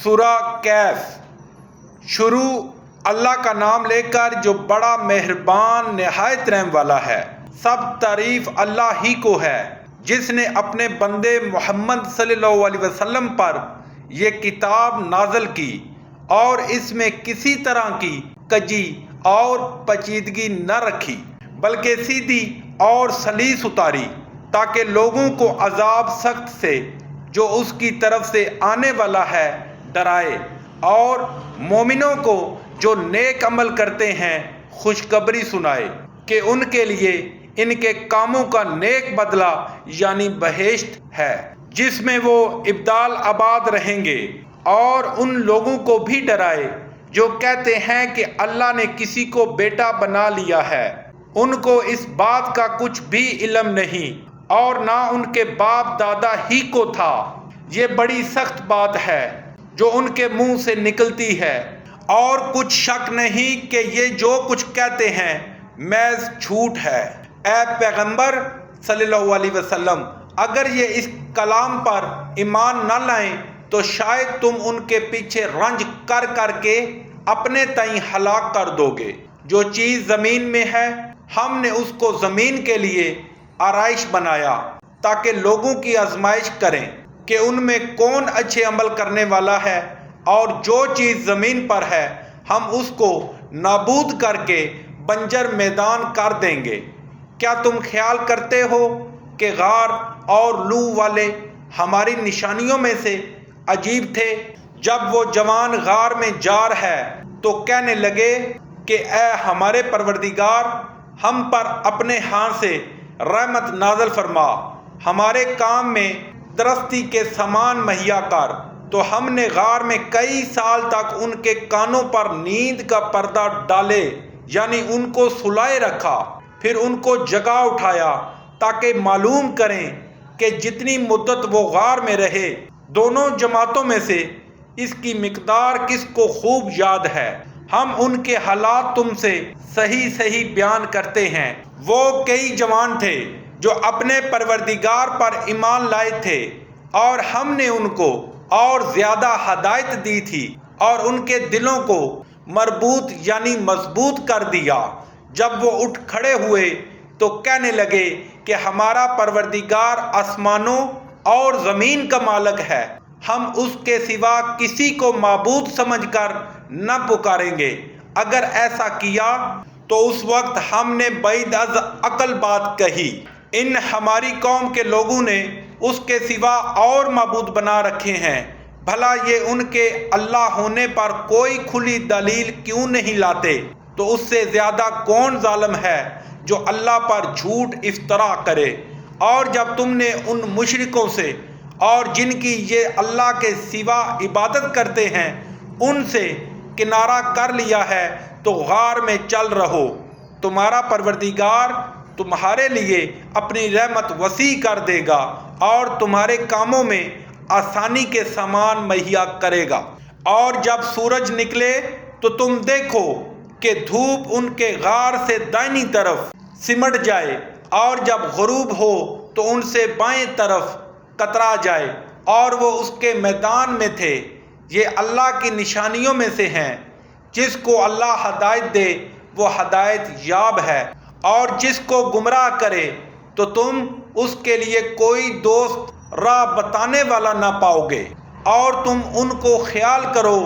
سورہ کہف۔ شروع اللہ کا نام لے کر جو بڑا مہربان نہایت رحم والا ہے۔ سب تعریف اللہ ہی کو ہے جس نے اپنے بندے محمد صلی اللہ علیہ وسلم پر یہ کتاب نازل کی اور اس میں کسی طرح کی کجی اور پیچیدگی نہ رکھی، بلکہ سیدھی اور سلیس اتاری تاکہ لوگوں کو عذاب سخت سے جو اس کی طرف سے آنے والا ہے ڈرائے، اور مومنوں کو جو نیک عمل کرتے ہیں خوشخبری سنائے کہ ان کے لیے ان کے کاموں کا نیک بدلہ یعنی بہشت ہے جس میں وہ ابدال آباد رہیں گے، اور ان لوگوں کو بھی ڈرائے جو کہتے ہیں کہ اللہ نے کسی کو بیٹا بنا لیا ہے۔ ان کو اس بات کا کچھ بھی علم نہیں اور نہ ان کے باپ دادا ہی کو تھا۔ یہ بڑی سخت بات ہے جو ان کے منہ سے نکلتی ہے، اور کچھ شک نہیں کہ یہ جو کچھ کہتے ہیں محض جھوٹ ہے۔ اے پیغمبر صلی اللہ علیہ وسلم، اگر یہ اس کلام پر ایمان نہ لائیں تو شاید تم ان کے پیچھے رنج کر کر کے اپنے تئیں ہلاک کر دو گے۔ جو چیز زمین میں ہے ہم نے اس کو زمین کے لیے آرائش بنایا تاکہ لوگوں کی آزمائش کریں کہ ان میں کون اچھے عمل کرنے والا ہے، اور جو چیز زمین پر ہے ہم اس کو نابود کر کے بنجر میدان کر دیں گے۔ کیا تم خیال کرتے ہو کہ غار اور لو والے ہماری نشانیوں میں سے عجیب تھے؟ جب وہ جوان غار میں جا رہا ہے تو کہنے لگے کہ اے ہمارے پروردگار، ہم پر اپنے ہاں سے رحمت نازل فرما، ہمارے کام میں درستی کے سامان مہیا کر۔ تو ہم نے غار میں کئی سال تک ان کے کانوں پر نیند کا پردہ ڈالے یعنی ان کو سلائے رکھا، پھر ان کو جگا اٹھایا تاکہ معلوم کریں کہ جتنی مدت وہ غار میں رہے دونوں جماعتوں میں سے اس کی مقدار کس کو خوب یاد ہے۔ ہم ان کے حالات تم سے صحیح صحیح بیان کرتے ہیں۔ وہ کئی جوان تھے جو اپنے پروردگار پر ایمان لائے تھے، اور ہم نے ان کو اور زیادہ ہدایت دی تھی اور ان کے دلوں کو مربوط یعنی مضبوط کر دیا۔ جب وہ اٹھ کھڑے ہوئے تو کہنے لگے کہ ہمارا پروردگار آسمانوں اور زمین کا مالک ہے، ہم اس کے سوا کسی کو معبود سمجھ کر نہ پکاریں گے۔ اگر ایسا کیا تو اس وقت ہم نے بعید از عقل بات کہی۔ ان ہماری قوم کے لوگوں نے اس کے سوا اور معبود بنا رکھے ہیں، بھلا یہ ان کے اللہ ہونے پر کوئی کھلی دلیل کیوں نہیں لاتے؟ تو اس سے زیادہ کون ظالم ہے جو اللہ پر جھوٹ افترا کرے؟ اور جب تم نے ان مشرکوں سے اور جن کی یہ اللہ کے سوا عبادت کرتے ہیں ان سے کنارہ کر لیا ہے تو غار میں چل رہو، تمہارا پروردگار تمہارے لیے اپنی رحمت وسیع کر دے گا اور تمہارے کاموں میں آسانی کے سامان مہیا کرے گا۔ اور جب سورج نکلے تو تم دیکھو کہ دھوپ ان کے غار سے دائنی طرف سمٹ جائے، اور جب غروب ہو تو ان سے بائیں طرف کترا جائے، اور وہ اس کے میدان میں تھے۔ یہ اللہ کی نشانیوں میں سے ہیں۔ جس کو اللہ ہدایت دے وہ ہدایت یاب ہے، اور جس کو گمراہ کرے تو تم اس کے لیے کوئی دوست راہ بتانے والا نہ پاؤ گے۔ اور تم ان کو خیال کرو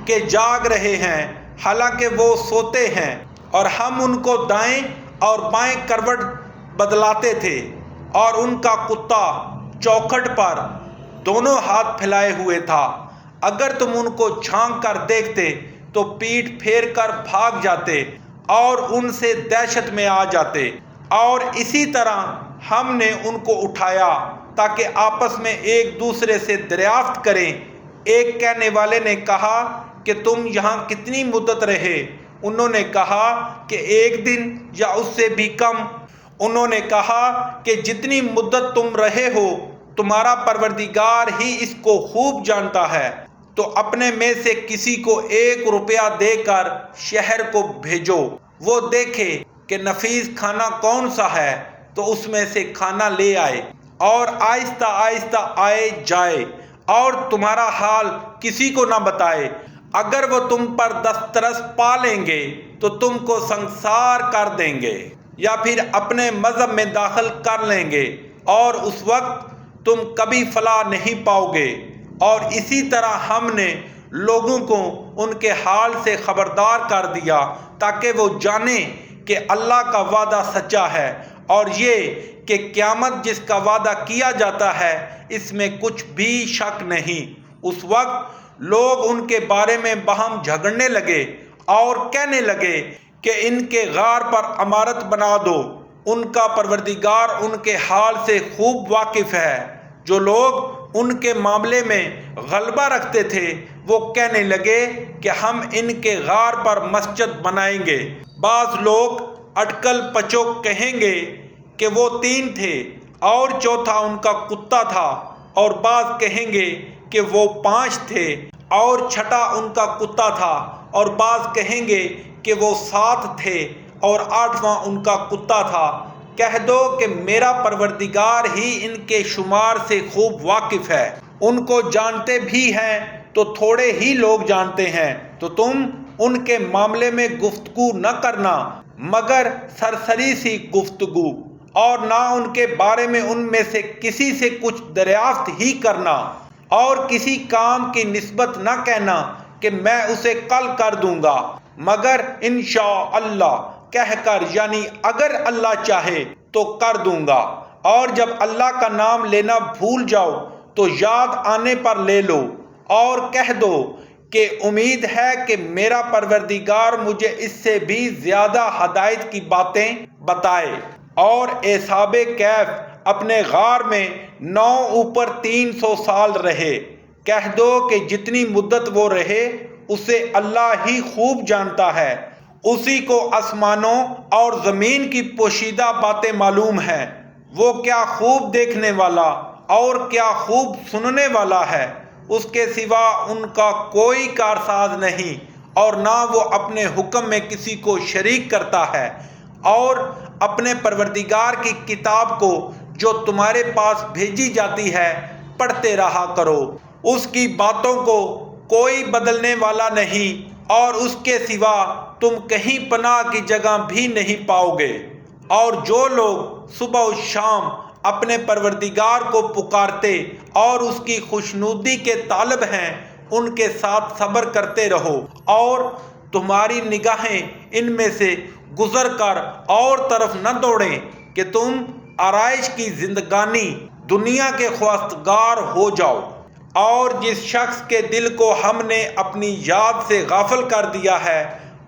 کہ جاگ رہے ہیں حالانکہ وہ سوتے ہیں، اور ہم ان کو دائیں اور بائیں کروٹ بدلاتے تھے، اور ان کا کتا چوکھٹ پر دونوں ہاتھ پھیلائے ہوئے تھا۔ اگر تم ان کو جھانک کر دیکھتے تو پیٹھ پھیر کر بھاگ جاتے اور ان سے دہشت میں آ جاتے۔ اور اسی طرح ہم نے ان کو اٹھایا تاکہ آپس میں ایک دوسرے سے دریافت کریں۔ ایک کہنے والے نے کہا کہ تم یہاں کتنی مدت رہے؟ انہوں نے کہا کہ ایک دن یا اس سے بھی کم۔ انہوں نے کہا کہ جتنی مدت تم رہے ہو تمہارا پروردگار ہی اس کو خوب جانتا ہے، تو اپنے میں سے کسی کو 1 روپیہ دے کر شہر کو بھیجو، وہ دیکھے کہ نفیس کھانا کون سا ہے تو اس میں سے کھانا لے آئے، اور آہستہ آہستہ آئے جائے، اور تمہارا حال کسی کو نہ بتائے۔ اگر وہ تم پر دسترس پا لیں گے تو تم کو سنسار کر دیں گے یا پھر اپنے مذہب میں داخل کر لیں گے، اور اس وقت تم کبھی فلاح نہیں پاؤ گے۔ اور اسی طرح ہم نے لوگوں کو ان کے حال سے خبردار کر دیا تاکہ وہ جانیں کہ اللہ کا وعدہ سچا ہے، اور یہ کہ قیامت جس کا وعدہ کیا جاتا ہے اس میں کچھ بھی شک نہیں۔ اس وقت لوگ ان کے بارے میں باہم جھگڑنے لگے اور کہنے لگے کہ ان کے غار پر عمارت بنا دو۔ ان کا پروردگار ان کے حال سے خوب واقف ہے۔ جو لوگ ان کے معاملے میں غلبہ رکھتے تھے وہ کہنے لگے کہ ہم ان کے غار پر مسجد بنائیں گے۔ بعض لوگ اٹکل پچوک کہیں گے کہ وہ 3 تھے اور چوتھا ان کا کتا تھا، اور بعض کہیں گے کہ وہ 5 تھے اور چھٹا ان کا کتا تھا، اور بعض کہیں گے کہ وہ 7 تھے اور 8واں ان کا کتا تھا۔ کہہ دو کہ میرا پروردگار ہی ان کے شمار سے خوب واقف ہے۔ ان کو جانتے بھی ہیں تو تھوڑے ہی لوگ جانتے ہیں، تو تم ان کے معاملے میں گفتگو نہ کرنا مگر سرسری سی گفتگو، اور نہ ان کے بارے میں ان میں سے کسی سے کچھ دریافت ہی کرنا، اور کسی کام کی نسبت نہ کہنا کہ میں اسے کل کر دوں گا، مگر انشاءاللہ کہہ کر، یعنی اگر اللہ چاہے تو کر دوں گا۔ اور جب اللہ کا نام لینا بھول جاؤ تو یاد آنے پر لے لو، اور کہہ دو کہ امید ہے کہ میرا پروردگار مجھے اس سے بھی زیادہ ہدایت کی باتیں بتائے۔ اور اصحاب کہف اپنے غار میں 9 اوپر 300 سال رہے۔ کہہ دو کہ جتنی مدت وہ رہے اسے اللہ ہی خوب جانتا ہے۔ اسی کو آسمانوں اور زمین کی پوشیدہ باتیں معلوم ہیں۔ وہ کیا خوب دیکھنے والا اور کیا خوب سننے والا ہے۔ اس کے سوا ان کا کوئی کارساز نہیں، اور نہ وہ اپنے حکم میں کسی کو شریک کرتا ہے۔ اور اپنے پروردگار کی کتاب کو جو تمہارے پاس بھیجی جاتی ہے پڑھتے رہا کرو۔ اس کی باتوں کو کوئی بدلنے والا نہیں، اور اس کے سوا تم کہیں پناہ کی جگہ بھی نہیں پاؤ گے۔ اور جو لوگ صبح و شام اپنے پروردگار کو پکارتے اور اس کی خوشنودی کے طالب ہیں ان کے ساتھ صبر کرتے رہو، اور تمہاری نگاہیں ان میں سے گزر کر اور طرف نہ دوڑیں کہ تم آرائش کی زندگانی دنیا کے خواستگار ہو جاؤ۔ اور جس شخص کے دل کو ہم نے اپنی یاد سے غافل کر دیا ہے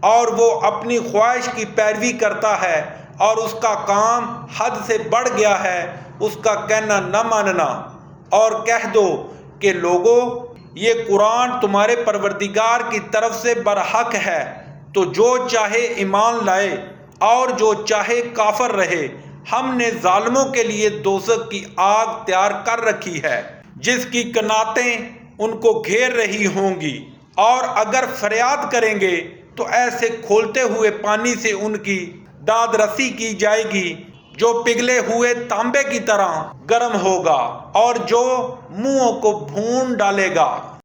اور وہ اپنی خواہش کی پیروی کرتا ہے اور اس کا کام حد سے بڑھ گیا ہے، اس کا کہنا نہ ماننا، اور کہہ دو کہ لوگوں یہ قرآن تمہارے پروردگار کی طرف سے برحق ہے، تو جو چاہے ایمان لائے اور جو چاہے کافر رہے۔ ہم نے ظالموں کے لیے دوزخ کی آگ تیار کر رکھی ہے جس کی قناتیں ان کو گھیر رہی ہوں گی، اور اگر فریاد کریں گے تو ایسے کھولتے ہوئے پانی سے ان کی داد رسی کی جائے گی جو پگھلے ہوئے تانبے کی طرح گرم ہوگا اور جو منہوں کو بھون ڈالے گا۔